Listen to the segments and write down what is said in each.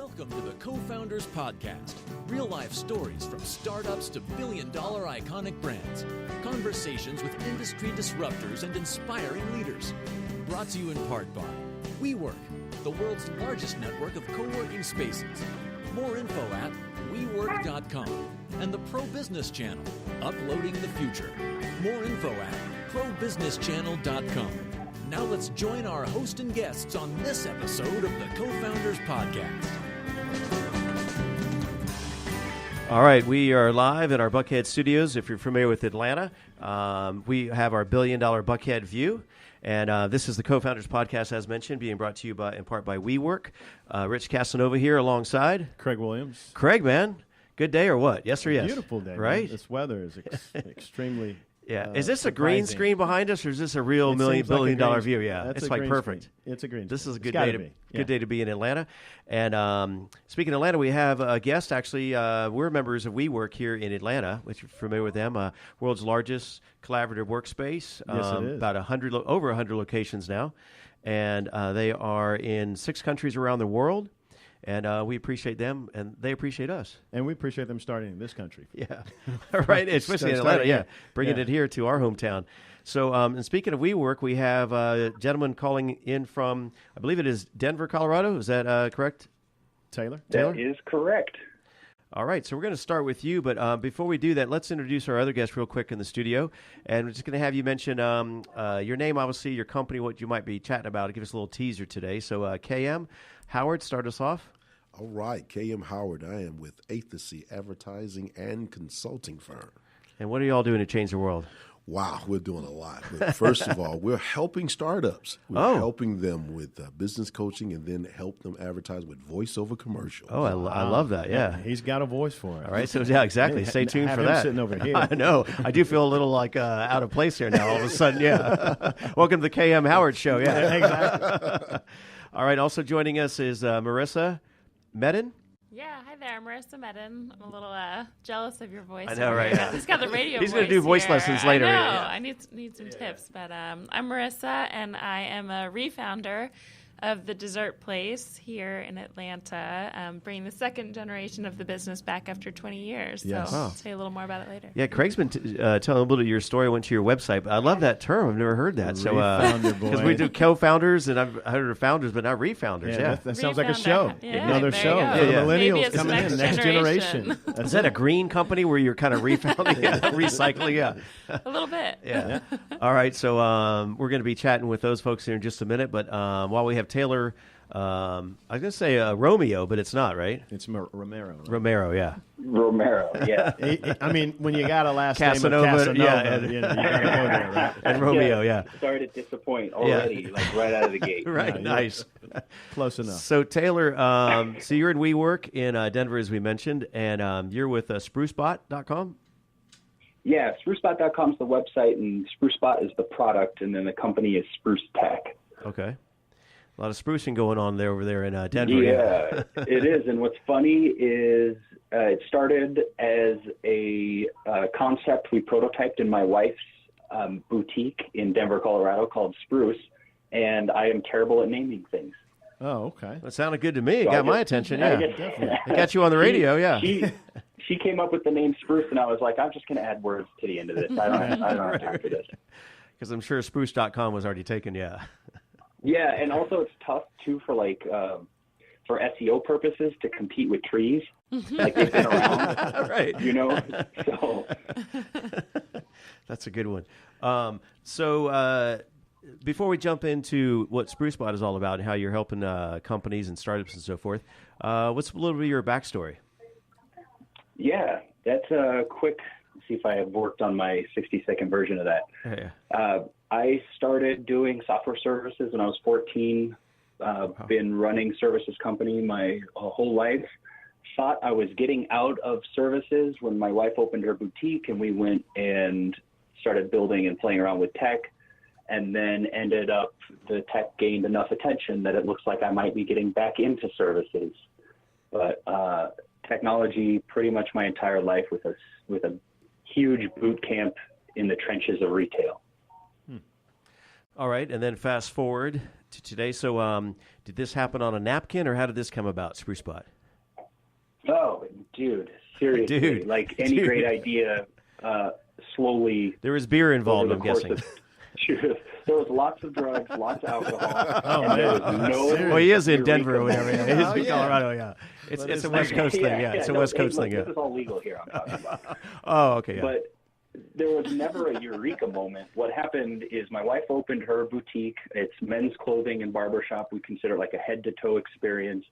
Welcome to the CoFounders podcast. Real-life stories from startups to billion-dollar iconic brands. Conversations with industry disruptors and inspiring leaders. Brought to you in part by WeWork, the world's largest network of co-working spaces. More info at WeWork.com. And the Pro Business Channel, uploading the future. More info at ProBusinessChannel.com. Now let's join our host and guests on this episode of the CoFounders podcast. All right, we are live at our Buckhead studios. If you're familiar with Atlanta, we have our $1 billion Buckhead view. And this is the CoFounders podcast, as mentioned, being brought to you in part by WeWork. Rich Casanova here alongside. Craig Williams. Craig, man, good day or what? Yes or yes? Beautiful day, right? Man. This weather is extremely. Yeah, is this a green screen behind us, or is this a real billion dollar view? Yeah, it's like perfect. Screen. It's a green. This screen. is a good day to be in Atlanta. And speaking of Atlanta, we have a guest. Actually, we're members of WeWork here in Atlanta, which you're familiar with them. World's largest collaborative workspace. Yes, it is. About over 100 locations now, and they are in 6 countries around the world. And we appreciate them, and they appreciate us. And we appreciate them starting in this country. Yeah, right, especially in Atlanta, bringing it here to our hometown. So, and speaking of WeWork, we have a gentleman calling in from, I believe it is Denver, Colorado. Is that correct? Taylor? That is correct. All right, so we're going to start with you, but before we do that, let's introduce our other guest real quick in the studio. And we're just going to have you mention your name, obviously, your company, what you might be chatting about. Give us a little teaser today. So, KM, Howard, start us off. All right, KM Howard. I am with Athecy Advertising and Consulting Firm. And what are you all doing to change the world? Wow, we're doing a lot. But first of all, we're helping startups. We're helping them with business coaching and then help them advertise with voiceover commercials. Oh, I love that, yeah. He's got a voice for it. All right, so yeah, exactly. Stay tuned for that. Sitting over here. I know. I do feel a little like out of place here now all of a sudden, yeah. Welcome to the KM Howard Show, yeah. Exactly. All right, also joining us is Marissa Medin. Yeah, hi there, Marissa Medin. I'm a little jealous of your voice. I know, right? He's got the radio voice. He's going to do voice lessons later. I know. I need some tips. But I'm Marissa, and I am a refounder of the dessert place here in Atlanta, bringing the second generation of the business back after 20 years. Yes. So I'll say a little more about it later. Yeah, Craig's been telling a little bit of your story. I went to your website. But I love that term. I've never heard that. So because we do co-founders, and I've heard of founders, but not refounders. Yeah, that sounds like a show. Yeah, another show. Millennials coming in, next generation. Is that a green company where you're kind of refounding and recycling? Yeah, a little bit. Yeah. All right, so we're going to be chatting with those folks here in just a minute. But while we have Taylor, I was going to say Romeo, but it's not, right? It's Romero. Right? Romero, yeah. Romero, yeah. I mean, when you got a last Casanova, name of Casanova, yeah, and, you gotta go there, right? And Romeo, yeah. Started to disappoint already, like right out of the gate. Right, Yeah, nice. Close enough. So, Taylor, so you're in WeWork in Denver, as we mentioned, and you're with SpruceBot.com? Yeah, SpruceBot.com is the website, and SpruceBot is the product, and then the company is Spruce Tech. Okay. A lot of sprucing going on over there in Denver. Yeah, it is. And what's funny is it started as a concept we prototyped in my wife's boutique in Denver, Colorado called Spruce, and I am terrible at naming things. Oh, okay. That sounded good to me. It got my attention, yeah. Definitely. It got you on the radio, yeah. She came up with the name Spruce, and I was like, I'm just going to add words to the end of this. I don't have time for this. Because I'm sure Spruce.com was already taken, yeah. Yeah, and also it's tough, too, for for SEO purposes to compete with trees. Like, they've been around, right. You know? So that's a good one. So before we jump into what SpruceBot is all about and how you're helping companies and startups and so forth, what's a little bit of your backstory? Yeah, that's a quick. See if I have worked on my 60-second version of that. Yeah. I started doing software services when I was 14. Been running services company my whole life. Thought I was getting out of services when my wife opened her boutique, and we went and started building and playing around with tech. And then ended up, the tech gained enough attention that it looks like I might be getting back into services. But technology pretty much my entire life with a huge boot camp in the trenches of retail. All right, and then fast forward to today. So did this happen on a napkin, or how did this come about, Spruce Spot? Oh, dude, seriously, Dude, like any dude. great idea, slowly. There was beer involved, over I'm the course guessing. of- there was lots of drugs, lots of alcohol. Oh, and there man. was no Well, he is in Eureka Denver or whatever. Yeah. He's Oh, in yeah. Colorado, yeah. It's a West Coast thing, yeah. It's a no, West Coast look, thing, yeah. This is all legal here, I'm talking about. Oh, okay, yeah. But there was never a eureka moment. What happened is my wife opened her boutique. It's men's clothing and barbershop. We consider it like a head-to-toe experience.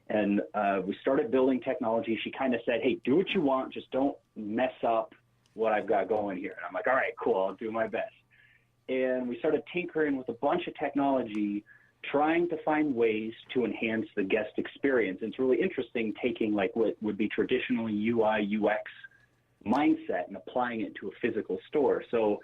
And we started building technology. She kind of said, hey, do what you want. Just don't mess up what I've got going here. And I'm like, all right, cool. I'll do my best. And we started tinkering with a bunch of technology, trying to find ways to enhance the guest experience. And it's really interesting taking like what would be traditionally UI, UX mindset and applying it to a physical store. So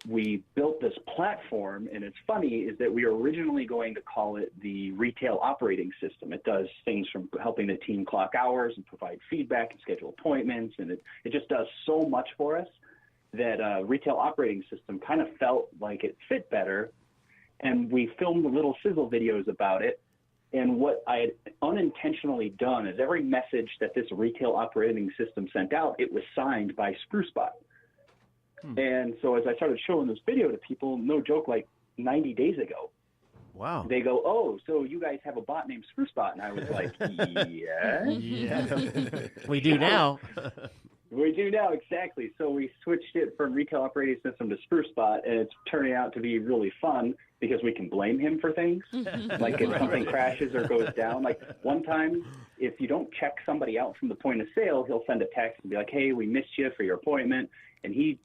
we built this platform, and it's funny is that we were originally going to call it the retail operating system. It does things from helping the team clock hours and provide feedback and schedule appointments, and it just does so much for us that retail operating system kind of felt like it fit better. And we filmed little sizzle videos about it. And what I had unintentionally done is every message that this retail operating system sent out, it was signed by Spruce Spot. And so as I started showing this video to people, no joke, like 90 days ago, Wow. they go, oh, so you guys have a bot named Spruce Spot? And I was like, yeah. Yeah. We do now. We do now, exactly. So we switched it from retail operating system to Spruce Spot, and it's turning out to be really fun because we can blame him for things. Like if something crashes or goes down. Like one time, if you don't check somebody out from the point of sale, he'll send a text and be like, hey, we missed you for your appointment. And he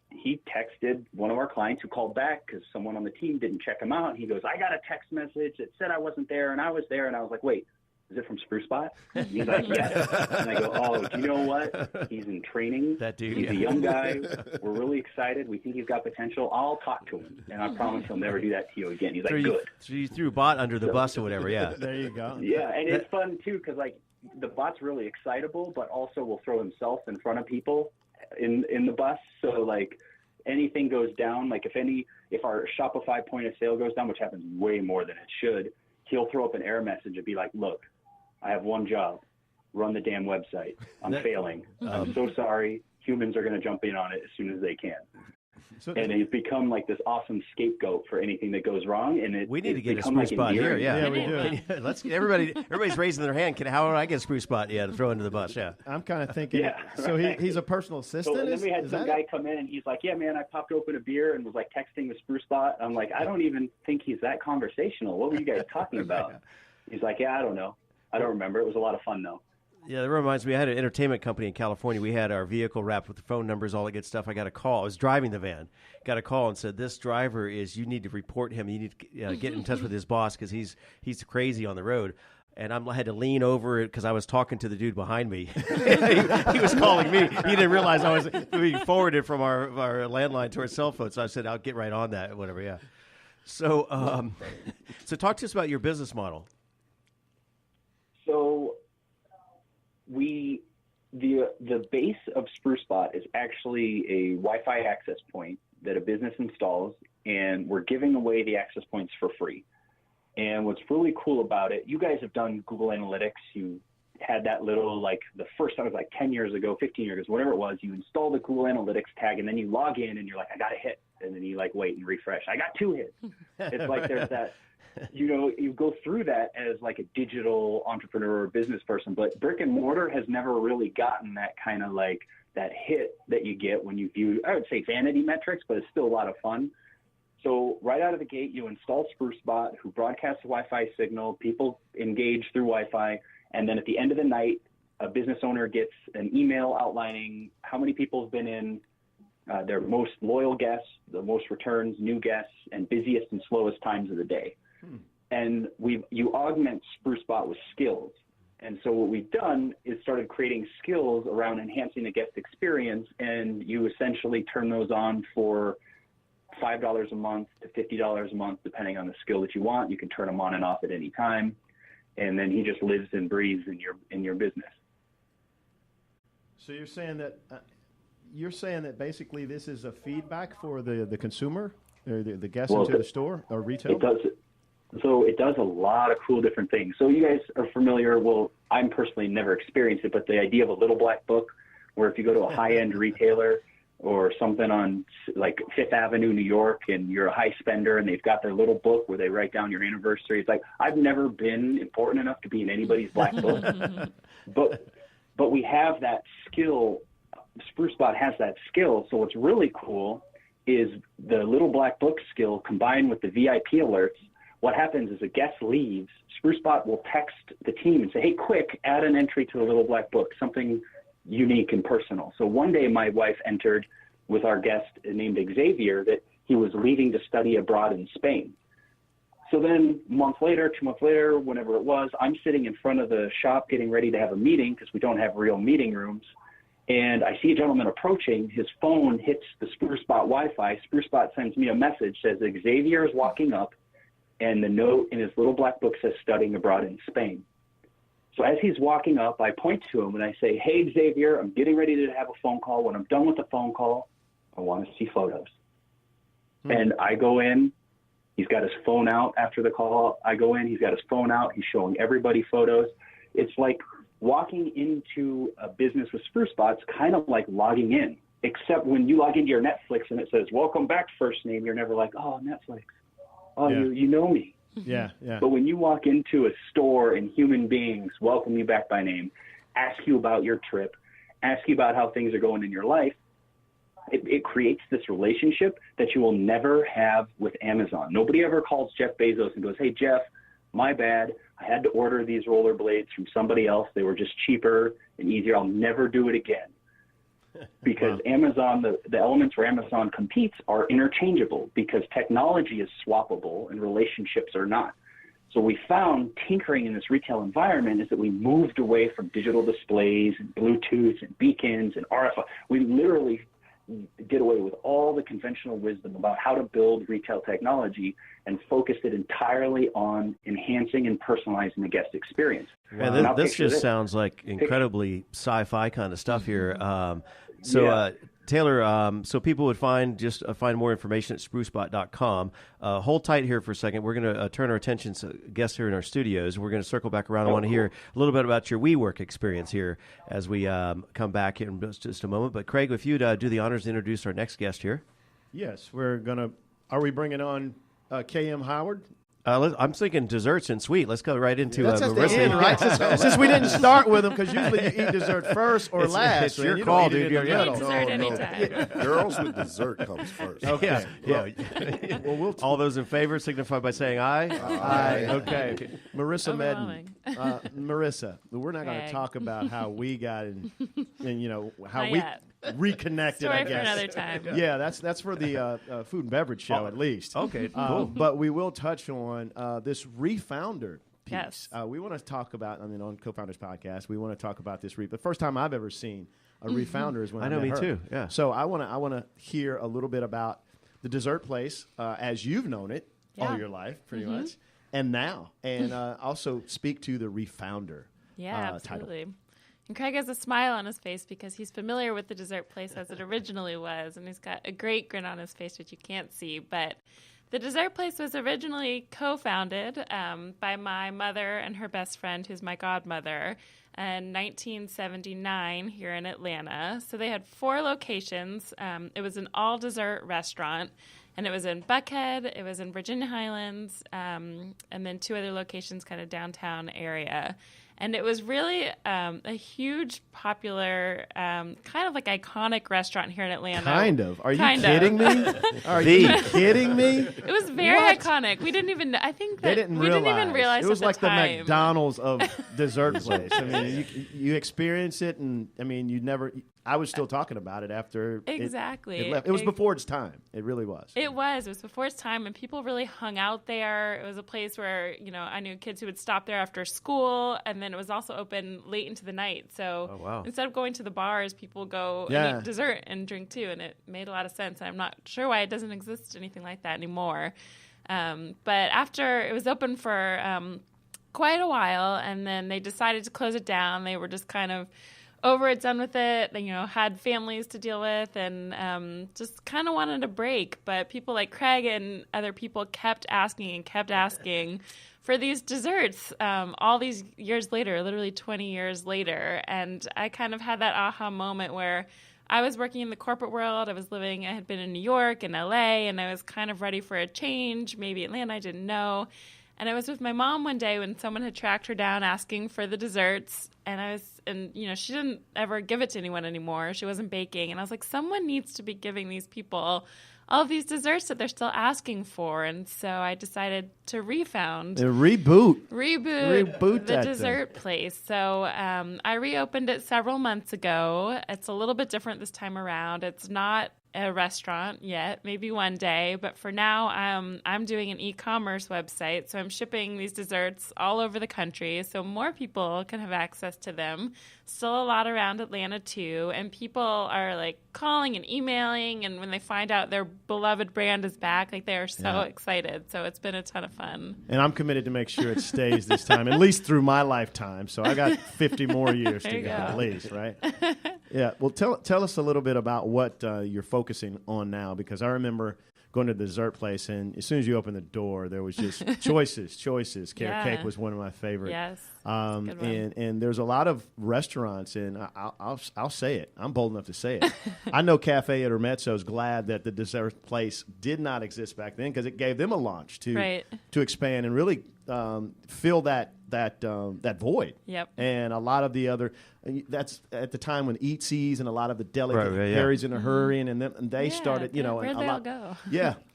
texted one of our clients who called back because someone on the team didn't check him out. And he goes, I got a text message that said I wasn't there, and I was there. And I was like, wait, is it from Spruce Spot? And he's like, yes. And I go, oh, do you know what? He's in training. That dude, He's yeah. a young guy. We're really excited. We think he's got potential. I'll talk to him, and I promise he'll never do that to you again. He's like, good. So you threw bot under the bus or whatever, yeah. There you go. Yeah, and it's fun, too, because, like, the bot's really excitable, but also will throw himself in front of people in the bus. So, like, anything goes down, like if our Shopify point of sale goes down, which happens way more than it should, he'll throw up an error message and be like, look, I have one job, run the damn website. I'm failing. I'm so sorry. Humans are going to jump in on it as soon as they can. So, And it's become like this awesome scapegoat for anything that goes wrong. And We need to get a become Spruce like Spot here, endearing. yeah. Yeah, we do. Let's everybody's raising their hand. How do I get Spruce Spot? Yeah, to throw into the bus, yeah. I'm kind of thinking. Yeah, So right. he's a personal assistant. So and then we had is some that guy it? come in and he's like, yeah, man, I popped open a beer and was like texting with Spruce Spot. I'm like, I don't even think he's that conversational. What were you guys talking about? He's like, yeah, I don't know. I don't remember. It was a lot of fun, though. Yeah, that reminds me. I had an entertainment company in California. We had our vehicle wrapped with the phone numbers, all that good stuff. I got a call. I was driving the van. Got a call and said, "This driver is. You need to report him. You need to get in touch with his boss because he's crazy on the road." And I had to lean over it because I was talking to the dude behind me. he was calling me. He didn't realize I was being forwarded from our landline to our cell phone. So I said, "I'll get right on that." Whatever. Yeah. So, so talk to us about your business model. So the base of Spruce Spot is actually a Wi-Fi access point that a business installs, and we're giving away the access points for free. And what's really cool about it, you guys have done Google Analytics. You had that little, like the first time was like 10 years ago, 15 years ago, whatever it was, you install the Google Analytics tag and then you log in and you're like, I got a hit. And then you like wait and refresh. I got 2 hits. It's like there's that, you go through that as like a digital entrepreneur or business person, but brick and mortar has never really gotten that kind of like that hit that you get when you view, I would say vanity metrics, but it's still a lot of fun. So right out of the gate, you install Spruce Bot, who broadcasts a Wi-Fi signal. People engage through Wi-Fi. And then at the end of the night, a business owner gets an email outlining how many people have been in, their most loyal guests, the most returns, new guests, and busiest and slowest times of the day. And you augment Spruce Bot with skills. And so what we've done is started creating skills around enhancing the guest experience, and you essentially turn those on for $5 a month to $50 a month, depending on the skill that you want. You can turn them on and off at any time, and then he just lives and breathes in your business. So you're saying that basically this is a feedback for the consumer? the guests Well, into the store or retail? It does. So it does a lot of cool different things. So you guys are familiar. Well, I'm personally never experienced it, but the idea of a little black book, where if you go to a high-end retailer or something on like Fifth Avenue, New York, and you're a high spender, and they've got their little book where they write down your anniversary. It's like, I've never been important enough to be in anybody's black book, but we have that skill. SpruceBot has that skill. So what's really cool is the little black book skill combined with the VIP alerts. What happens is a guest leaves, SpruceBot will text the team and say, hey, quick, add an entry to the little black book, something unique and personal. So one day my wife entered with our guest named Xavier that he was leaving to study abroad in Spain. So then a month later, 2 months later, whenever it was, I'm sitting in front of the shop getting ready to have a meeting because we don't have real meeting rooms. And I see a gentleman approaching. His phone hits the SpruceBot Wi-Fi. SpruceBot sends me a message, says Xavier is walking up, and the note in his little black book says studying abroad in Spain. So as he's walking up, I point to him and I say, hey, Xavier, I'm getting ready to have a phone call. When I'm done with the phone call, I want to see photos. And I go in. He's got his phone out after the call. I go in. He's got his phone out. He's showing everybody photos. It's like walking into a business with SpruceBot, it's kind of like logging in, except when you log into your Netflix and it says, welcome back, first name, you're never like, oh, Netflix. Oh, Yeah. you know me. Yeah, yeah. But when you walk into a store and human beings welcome you back by name, ask you about your trip, ask you about how things are going in your life, it creates this relationship that you will never have with Amazon. Nobody ever calls Jeff Bezos and goes, hey, Jeff, my bad. I had to order these rollerblades from somebody else. They were just cheaper and easier. I'll never do it again. Because Amazon, the elements where Amazon competes are interchangeable because technology is swappable and relationships are not. So we found tinkering in this retail environment is that we moved away from digital displays and Bluetooth and beacons and RFID. We literally did away with all the conventional wisdom about how to build retail technology and focused it entirely on enhancing and personalizing the guest experience. Man, this just sounds like incredibly sci-fi kind of stuff here. Taylor, so people would find more information at sprucebot.com. Hold tight here for a second. We're going to turn our attention to guests here in our studios. We're going to circle back around. I want to hear a little bit about your WeWork experience here as we come back in just a moment. But Craig, if you'd do the honors to introduce our next guest here. Yes, are we bringing on K.M. Howard? I'm thinking desserts and sweet. Let's go right into That's at the Marissa. end, right? Since we didn't start with them, because usually you eat dessert first or last. It's your you call, don't eat dude. it in the You middle. eat dessert anytime. Girls with dessert comes first. Okay. Yeah. Well, All those in favor signify by saying aye. Aye. Okay. Marissa Medden. Overwhelming. Marissa, we're not going to Craig. talk about how we got in, and how Not we yet. reconnected, Story I for guess. another time. Yeah, that's for the food and beverage show at least. Okay, cool. But we will touch on this refounder piece. Yes. We want to talk about, on CoFounders podcast, we want to talk about this. The first time I've ever seen a refounder is when I know, met me her. too, yeah. So I want to hear a little bit about the dessert place as you've known it all Yeah. your life, pretty much, and now, and also speak to the refounder. Yeah, absolutely. And Craig has a smile on his face because he's familiar with the dessert place as it originally was, and he's got a great grin on his face, which you can't see. But the dessert place was originally co-founded by my mother and her best friend, who's my godmother, in 1979 here in Atlanta. So they had 4 locations. It was an all-dessert restaurant, and it was in Buckhead, it was in Virginia Highlands, and then 2 other locations kind of downtown area. And it was really a huge, popular, kind of like iconic restaurant here in Atlanta. Kind of. Are you Kind of. kidding me? Are you kidding me? It was very What? iconic. We didn't even. I think that They didn't we realize. didn't even realize it was at like the time. the McDonald's of dessert place. I mean, you experience it, and I mean, you never. I was still talking about it after Exactly. It left. It was before its time. It really was. It was before its time, and people really hung out there. It was a place where, I knew kids who would stop there after school, and then it was also open late into the night. So instead of going to the bars, people go and eat dessert and drink too, and it made a lot of sense. And I'm not sure why it doesn't exist anything like that anymore. But after it was open for quite a while, and then they decided to close it down. They were just kind of over it, done with it, had families to deal with, and just kind of wanted a break. But people like Craig and other people kept asking for these desserts all these years later, literally 20 years later. And I kind of had that aha moment where I was working in the corporate world. I had been in New York and LA, and I was kind of ready for a change, maybe Atlanta, I didn't know. And I was with my mom one day when someone had tracked her down asking for the desserts, and she didn't ever give it to anyone anymore. She wasn't baking. And I was like, someone needs to be giving these people all of these desserts that they're still asking for. And so I decided to reboot the dessert place. So I reopened it several months ago. It's a little bit different this time around. It's not a restaurant yet, maybe one day, but for now I'm doing an e-commerce website, so I'm shipping these desserts all over the country so more people can have access to them. Still a lot around Atlanta too, and people are like calling and emailing, and when they find out their beloved brand is back, like they are so excited. So it's been a ton of fun. And I'm committed to make sure it stays this time, at least through my lifetime. So I got 50 more years to go at least, right? Yeah. Well, tell us a little bit about what you're focusing on now, because I remember going to the dessert place, and as soon as you opened the door, there was just choices. Carrot cake was one of my favorites. Yes. And there's a lot of restaurants, and I'll say it. I'm bold enough to say it. I know Cafe Intermezzo is glad that the dessert place did not exist back then, because it gave them a launch to expand and really fill that void. Yep. And a lot of the other, that's at the time when Eatsies and a lot of the delicate Harry's in a hurry, and they started, where'd they all go?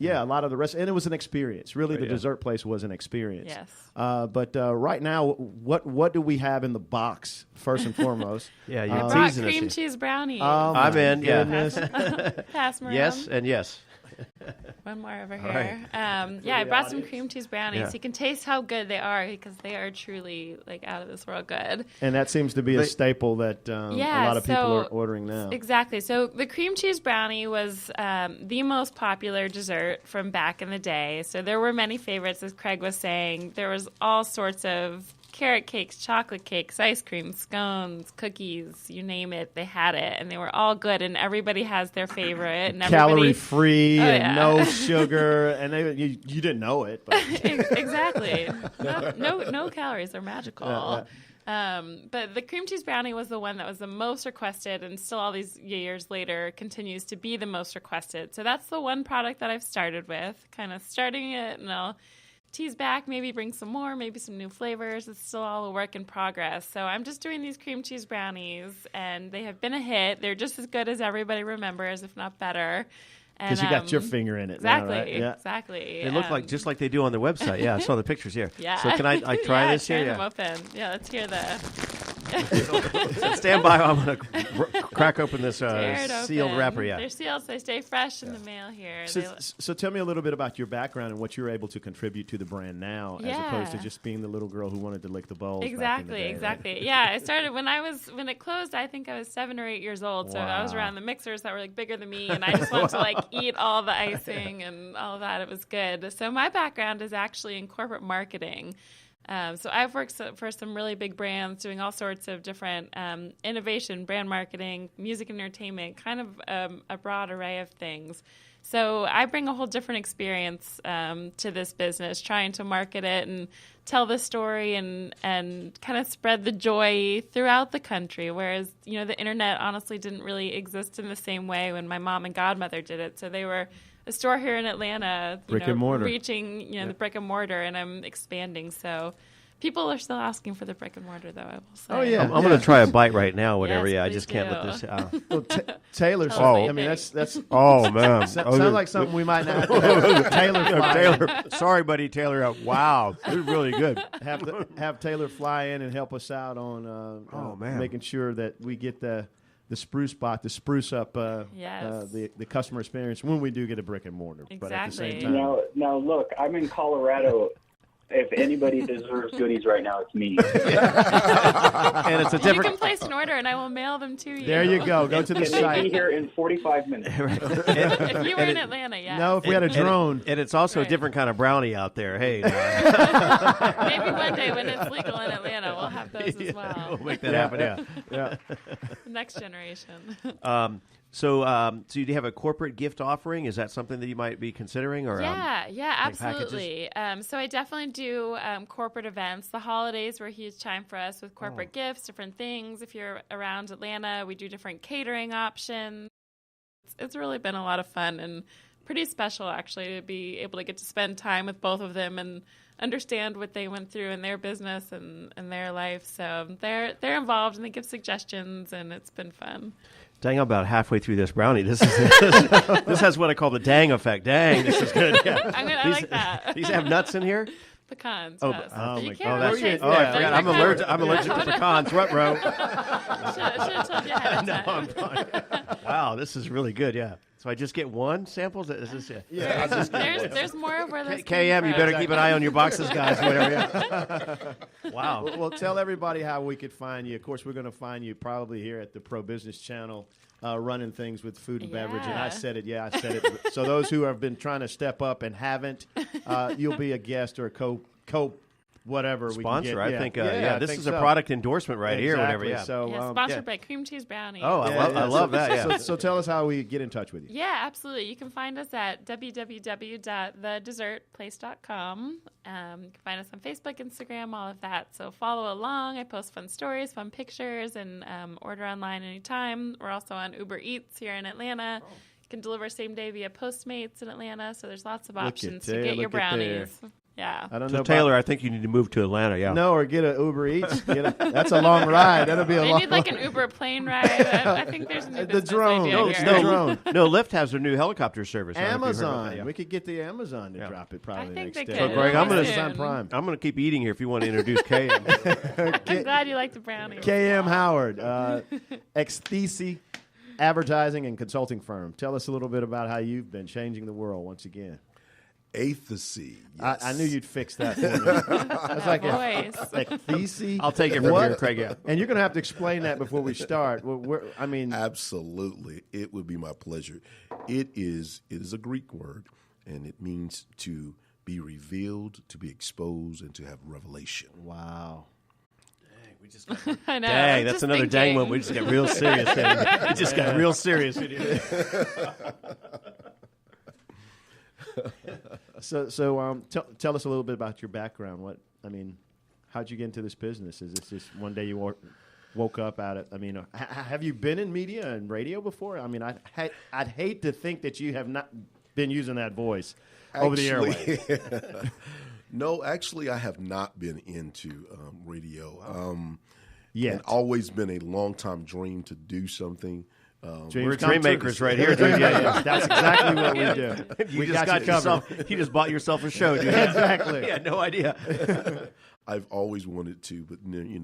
A lot of the rest, and it was an experience. Really, the dessert place was an experience. Yes. But right now, what do we have in the box first and foremost? You're I brought teasing cream us. cheese brownies. I'm in. Goodness. Pass them around. Yes and yes. One more over All here. I brought some cream cheese brownies. Yeah. You can taste how good they are, because they are truly like out of this world good. And that seems to be a staple that a lot of people are ordering now. Exactly. So the cream cheese brownie was the most popular dessert from back in the day. So there were many favorites, as Craig was saying. There was all sorts of carrot cakes, chocolate cakes, ice cream, scones, cookies, you name it, they had it, and they were all good, and everybody has their favorite. And calorie-free and no sugar, and you didn't know it. But. Exactly. No calories. They're magical. But the cream cheese brownie was the one that was the most requested, and still all these years later continues to be the most requested. So that's the one product that I've started with, kind of starting it, and I'll tease back, maybe bring some more, maybe some new flavors. It's still all a work in progress. So I'm just doing these cream cheese brownies, and they have been a hit. They're just as good as everybody remembers, if not better. Because you got your finger in it. Exactly. Now, right? Yeah. Exactly. They look like just like they do on their website. Yeah, I saw the pictures here. Yeah. So can I try this here? Tear them open. Yeah, let's hear Stand by. I'm going to crack open this sealed open. wrapper. Yeah. They're sealed, so they stay fresh in the mail here. So tell me a little bit about your background and what you're able to contribute to the brand now, as opposed to just being the little girl who wanted to lick the bowls. Exactly. Yeah, I started when it closed. I think I was 7 or 8 years old. So I was around the mixers that were like bigger than me, and I just wanted to eat all the icing and all of that. It was good. So my background is actually in corporate marketing. So I've worked for some really big brands doing all sorts of different innovation, brand marketing, music and entertainment, kind of a broad array of things. So I bring a whole different experience to this business, trying to market it and tell the story and kind of spread the joy throughout the country. Whereas, the internet honestly didn't really exist in the same way when my mom and godmother did it. So they were a store here in Atlanta, and mortar. Reaching, the brick and mortar, and I'm expanding. So people are still asking for the brick and mortar, though, I will say. Oh, yeah. I'm going to try a bite right now, whatever. Yes, I just can't let this out. Well, Taylor's. I mean, that's. Oh, man. Sounds like something we might not have. Taylor. Sorry, buddy, Taylor. Wow. This is really good. Have Taylor fly in and help us out on making sure that we get the spruce up the customer experience when we do get a brick and mortar. Exactly. But at the same time. Now look, I'm in Colorado. If anybody deserves goodies right now, it's me. And it's a You different. can place an order, and I will mail them to you. There you go. Go to the Can they be site. here in 45 minutes? If you were in Atlanta, yeah. No, if we had a drone. And it's also a Right. different kind of brownie out there. Hey, Maybe one day when it's legal in Atlanta, we'll have those as well. we'll make that happen. Yeah. Yeah. Next generation. So do you have a corporate gift offering? Is that something that you might be considering? Or Yeah, like absolutely. So I definitely do corporate events. The holidays were a huge time for us with corporate gifts, different things. If you're around Atlanta, we do different catering options. It's really been a lot of fun and pretty special, actually, to be able to get to spend time with both of them and understand what they went through in their business and their life. So they're involved and they give suggestions, and it's been fun. Dang, I'm about halfway through this brownie. This has what I call the dang effect. Dang, this is good. Yeah. I like that. These have nuts in here? Pecans. Oh, yes. oh You my can't God. really taste Oh, I it. forgot. I'm allergic to pecans. What, bro? Should have told you ahead of time. Wow, this is really good. Yeah. So I just get one sample? Is this it? Yeah. There's more of where those KM, you better keep an eye on your boxes, guys. Whatever. Yeah. Wow. Well, tell everybody how we could find you. Of course, we're going to find you probably here at the Pro Business Channel, running things with food and beverage. And I Yeah. said it. So those who have been trying to step up and haven't, you'll be a guest or a co whatever Sponsor, we can get. I think. I this think is so. a product endorsement right here. Whatever. Exactly. Yeah. So, Yeah, sponsored by Cream Cheese Brownie. Oh, I love that. Yeah. So tell us how we get in touch with you. Yeah, absolutely. You can find us at www.thedessertplace.com. You can find us on Facebook, Instagram, all of that. So follow along. I post fun stories, fun pictures, and order online anytime. We're also on Uber Eats here in Atlanta. You can deliver same day via Postmates in Atlanta. So there's lots of options to get your brownies. Yeah. I don't So know, Taylor, I think you need to move to Atlanta. Yeah. No, or get an Uber Eats. That's a long ride. That'll be a They long. need like an Uber plane ride. I think there's a new The business drone. idea No, here. it's the drone. No, Lyft has their new helicopter service. I don't know if you've heard about Amazon. that, yeah. We could get the Amazon to drop it probably I think next they day. could. So, Greg, I'm gonna- Amazon Prime. I'm going to keep eating here if you want to introduce Kay. I'm glad you like the brownies. KM Howard, ex-Thesey advertising and consulting firm. Tell us a little bit about how you've been changing the world once again. Athecy. Yes. I knew you'd fix that for me. That's like Voice. Thesey. I'll take it from What? here, Craig. Yeah. And you're going to have to explain that before we start. I mean, Absolutely. It would be my pleasure. It is a Greek word, and it means to be revealed, to be exposed, and to have revelation. wow. I know. Dang, I'm that's just another dang thinking. one. We just got real serious. We just got real serious. So tell us a little bit about your background. How'd you get into this business? Is this just one day you woke up at it? I mean, have you been in media and radio before? I mean, I'd hate to think that you have not been using that voice over the airwaves. No, actually, I have not been into radio. Yet. It's always been a long-time dream to do something. We're come dream true. makers right here, dude. Yeah, That's exactly what we do. You We just got you covered. you just bought yourself a show, dude. Exactly. Yeah, no idea. I've always wanted to, but you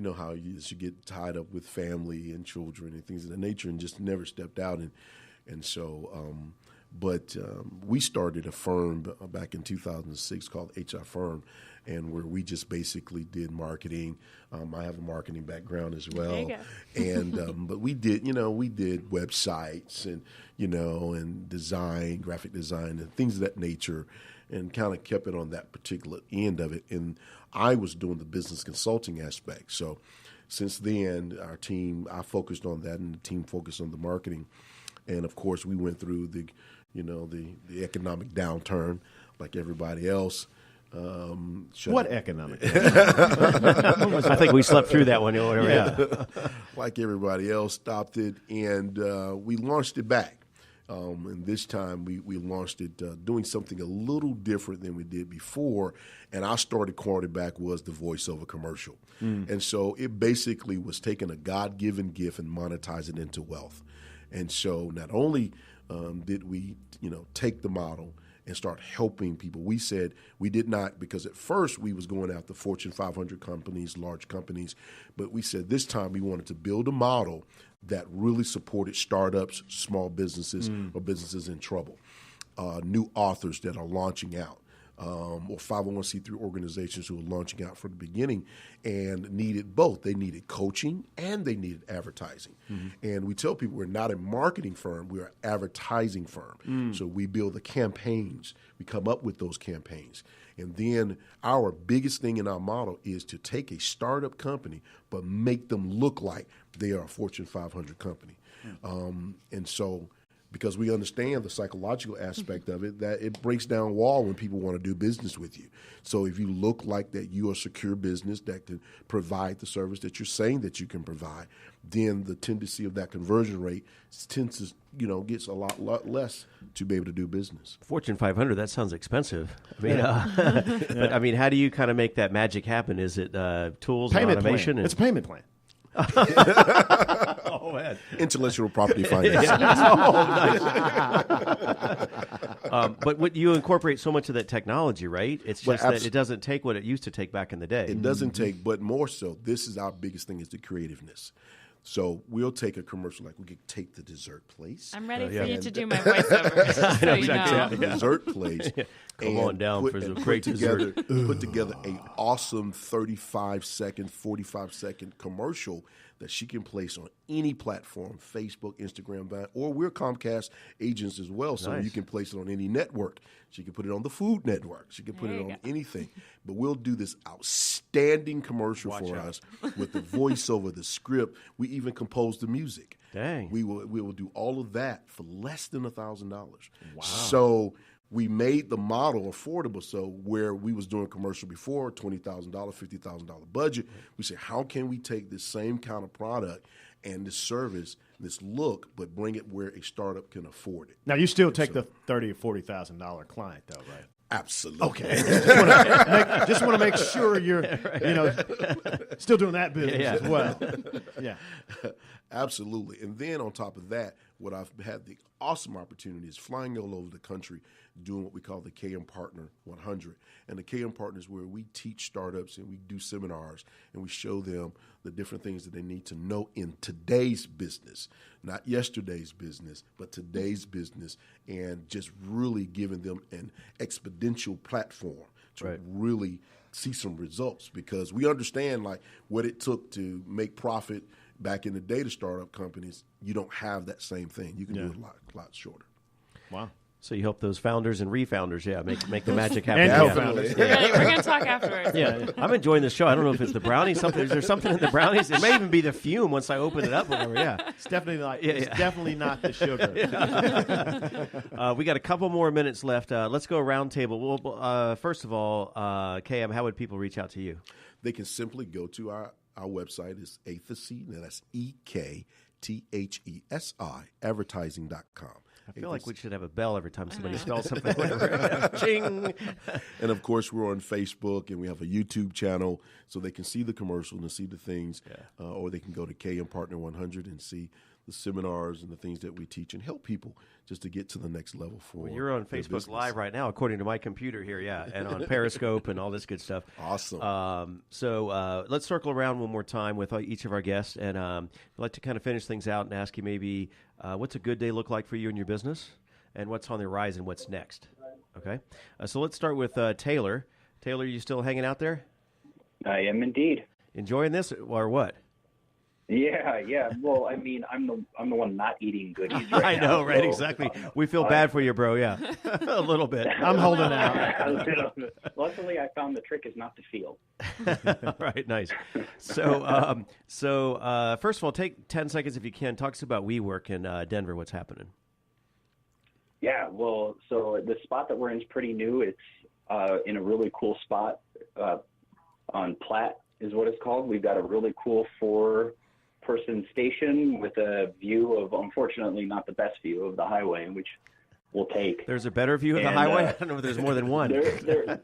know how you get tied up with family and children and things of that nature, and just never stepped out. And so, we started a firm back in 2006 called HR Firm, and where we just basically did marketing. I have a marketing background as well, There you and but we did websites and design, graphic design, and things of that nature, and kind of kept it on that particular end of it. And I was doing the business consulting aspect. So since then, I focused on that, and the team focused on the marketing. And of course, we went through the economic downturn like everybody else. What economic? I think we slept through that one. Or whatever. Yeah. Like everybody else, stopped it, and we launched it back. And this time we launched it doing something a little different than we did before. And our started quarterback was the voiceover commercial. And so it basically was taking a God-given gift and monetizing it into wealth. And so not only did we, take the model and start helping people, we said we did not, because at first we was going after Fortune 500 companies, large companies, but we said this time we wanted to build a model that really supported startups, small businesses, or businesses in trouble, new authors that are launching out, or 501c3 organizations who were launching out from the beginning and needed both. They needed coaching and they needed advertising. And we tell people we're not a marketing firm, we're an advertising firm. So we build the campaigns. We come up with those campaigns. And then our biggest thing in our model is to take a startup company but make them look like they are a Fortune 500 company. And so because we understand the psychological aspect of it, that it breaks down wall when people want to do business with you. So if you look like that you are a secure business that can provide the service that you're saying that you can provide, then the tendency of that conversion rate tends to, gets a lot less to be able to do business. Fortune 500, that sounds expensive. I mean, but I mean, how do you kind of make that magic happen? Is it tools and automation? It's a payment plan. Oh, man. Intellectual property finance. But what you incorporate so much of that technology, right? It's just that it doesn't take what it used to take back in the day. It doesn't take, but more so, this is our biggest thing is the creativeness. So we'll take a commercial, like we could take the dessert place. I'm ready for you to do my voiceover. So you know. The dessert place. Come on down for some great dessert. Put together an awesome 35-second, 45-second commercial that she can place on any platform, Facebook, Instagram, or we're Comcast agents as well, so you can place it on any network. She can put it on the Food Network. She can put it on anything. But we'll do this outstanding commercial for us with the voiceover, the script. We even compose the music. Dang. We will do all of that for less than $1,000. Wow. So we made the model affordable. So where we was doing commercial before, $20,000, $50,000 budget, we said, how can we take this same kind of product and this service, this look, but bring it where a startup can afford it? Now, you still take the $30,000 or $40,000 client, though, right? Absolutely. Okay. just want to make sure you're, still doing that business as well. Yeah. Absolutely. And then on top of that, what I've had the awesome opportunity is flying all over the country doing what we call the KM Partner 100. And the KM Partner is where we teach startups and we do seminars and we show them the different things that they need to know in today's business, not yesterday's business, but today's business, and just really giving them an exponential platform to really see some results, because we understand like what it took to make profit back in the day to startup companies. You don't have that same thing. You can do it a lot shorter. Wow. So you help those founders and refounders, make the magic happen. And co-founders. We're going to talk afterwards. Yeah, I'm enjoying this show. I don't know if it's the brownies. Is there something in the brownies? It may even be the fume once I open it up. Whatever. Yeah, it's definitely definitely not the sugar. We got a couple more minutes left. Let's go round table. Well, first of all, KM, how would people reach out to you? They can simply go to our website. Is Ekthysi, that's EKTHESI, advertising.com. I feel like we should have a bell every time somebody spells something. Ching! And, of course, we're on Facebook, and we have a YouTube channel, so they can see the commercial and see the things, or they can go to KM Partner 100 and see the seminars and the things that we teach and help people just to get to the next level for you're on Facebook Live right now, according to my computer here, and on Periscope and all this good stuff. Awesome. So let's circle around one more time with each of our guests, and I'd like to kind of finish things out and ask you maybe what's a good day look like for you and your business, and what's on the horizon, what's next? Okay? So let's start with Taylor. Taylor, you still hanging out there? I am indeed. Enjoying this or what? Yeah. Well, I mean, I'm the one not eating goodies right I know, now, right? so, Exactly. We feel bad for you, bro. Yeah, a little bit. I'm holding out. Luckily, I found the trick is not to feel. All right, nice. So, first of all, take 10 seconds if you can. Talk to us about WeWork in Denver. What's happening? Yeah, well, so the spot that we're in is pretty new. It's in a really cool spot on Platt is what it's called. We've got a really cool 4-person station with a view of, unfortunately, not the best view of the highway, which we'll take. There's a better view of the highway? I don't know if there's more than one.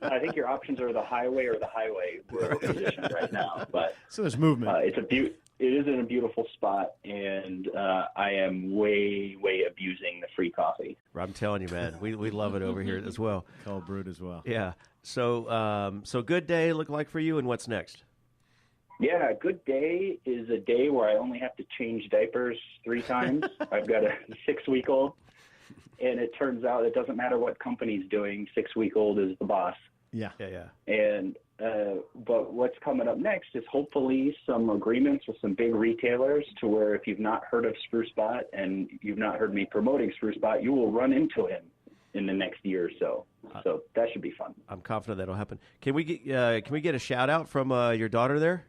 I think your options are the highway or the highway where we're positioned right now. But so there's movement. It is in a beautiful spot, and I am way abusing the free coffee. I'm telling you, man, we love it over here as well. Cold brewed as well. Yeah. So good day look like for you, and what's next? Yeah, a good day is a day where I only have to change diapers 3 times. I've got a 6-week-old. And it turns out it doesn't matter what company's doing, 6-week-old is the boss. Yeah. And but what's coming up next is hopefully some agreements with some big retailers to where if you've not heard of Spruce Bot and you've not heard me promoting Spruce Bot, you will run into him in the next year or so. So that should be fun. I'm confident that'll happen. Can we get a shout out from your daughter there?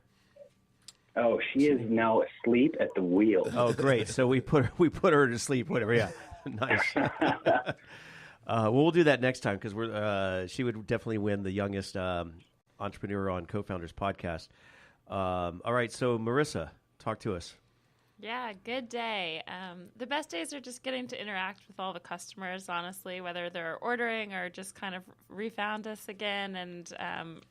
Oh, she is now asleep at the wheel. Oh, great! So we put her to sleep. Whatever. Yeah, nice. We'll do that next time because she would definitely win the youngest entrepreneur on Co-Founders podcast. All right, so Marissa, talk to us. Yeah, good day. The best days are just getting to interact with all the customers, honestly, whether they're ordering or just kind of refound us again and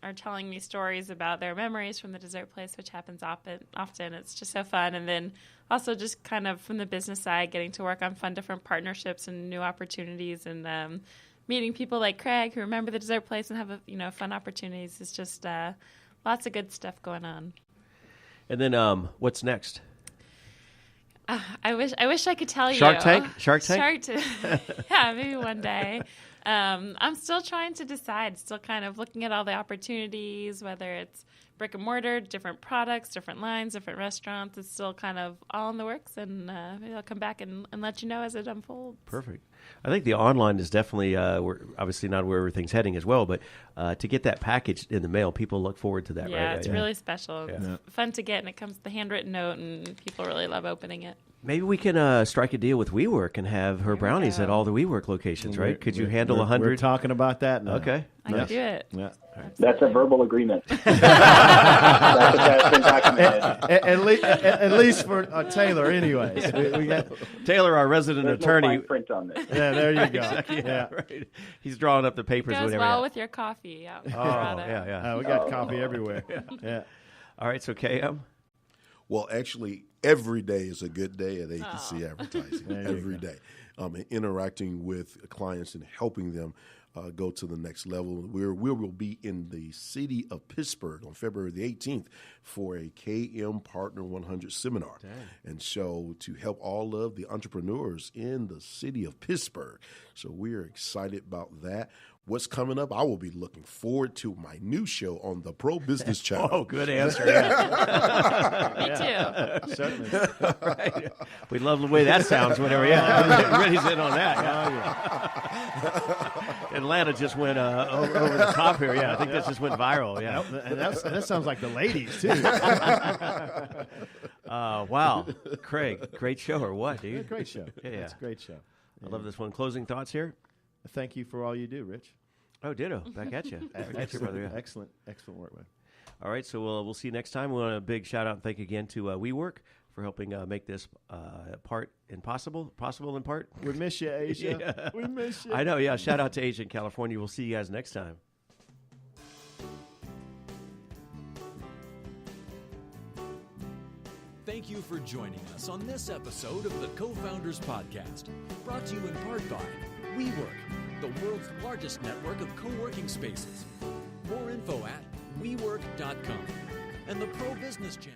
are telling me stories about their memories from the dessert place, which happens often. It's just so fun. And then also just kind of from the business side, getting to work on fun different partnerships and new opportunities and meeting people like Craig who remember the dessert place and have fun opportunities. It's just lots of good stuff going on. And then what's next? I wish I could tell you. Shark Tank? Yeah, maybe one day. I'm still trying to decide, still kind of looking at all the opportunities, whether it's brick and mortar, different products, different lines, different restaurants. It's still kind of all in the works, and maybe I'll come back and let you know as it unfolds. Perfect. I think the online is definitely, we're obviously not where everything's heading as well, but to get that package in the mail, people look forward to that, right? Yeah, it's really special. Yeah. It's fun to get, and it comes with the handwritten note, and people really love opening it. Maybe we can strike a deal with WeWork and have her brownies at all the WeWork locations, right? Could you handle 100? We're talking about that now. Okay. I can do it. Yeah. That's a verbal agreement. That's been documented. At least for Taylor, anyways. We got Taylor, our resident There's attorney. no fine print on this. Yeah, there you go. Yeah, right. He's drawing up the papers. Goes whatever. well with your coffee out in Colorado. Yeah. We got coffee everywhere. Yeah. All right, so KM. Well, actually, every day is a good day at APC Advertising. Every day. Interacting with clients and helping them go to the next level. We will be in the city of Pittsburgh on February the 18th for a KM Partner 100 seminar. Dang. And so to help all of the entrepreneurs in the city of Pittsburgh. So we are excited about that. What's coming up? I will be looking forward to my new show on the Pro Business Channel. Oh, good answer. Me too. Certainly. Right. We love the way that sounds whenever, everybody's in on that. Atlanta just went over the top here. Yeah, I think that just went viral. Yeah. And that sounds like the ladies, too. Wow. Craig, great show or what, dude? Great show. Yeah. It's a great show. I love this one. Closing thoughts here? Thank you for all you do, Rich. Oh, ditto. Back at you. Brother. Yeah. Excellent work, man. All right, so we'll see you next time. We want a big shout out and thank again to WeWork for helping make this possible in part. We miss you, Asia. Yeah. We miss you. I know, yeah. Shout out to Asia in California. We'll see you guys next time. Thank you for joining us on this episode of the Co-Founders Podcast, brought to you in part by WeWork, the world's largest network of co-working spaces. More info at WeWork.com and the Pro Business Channel.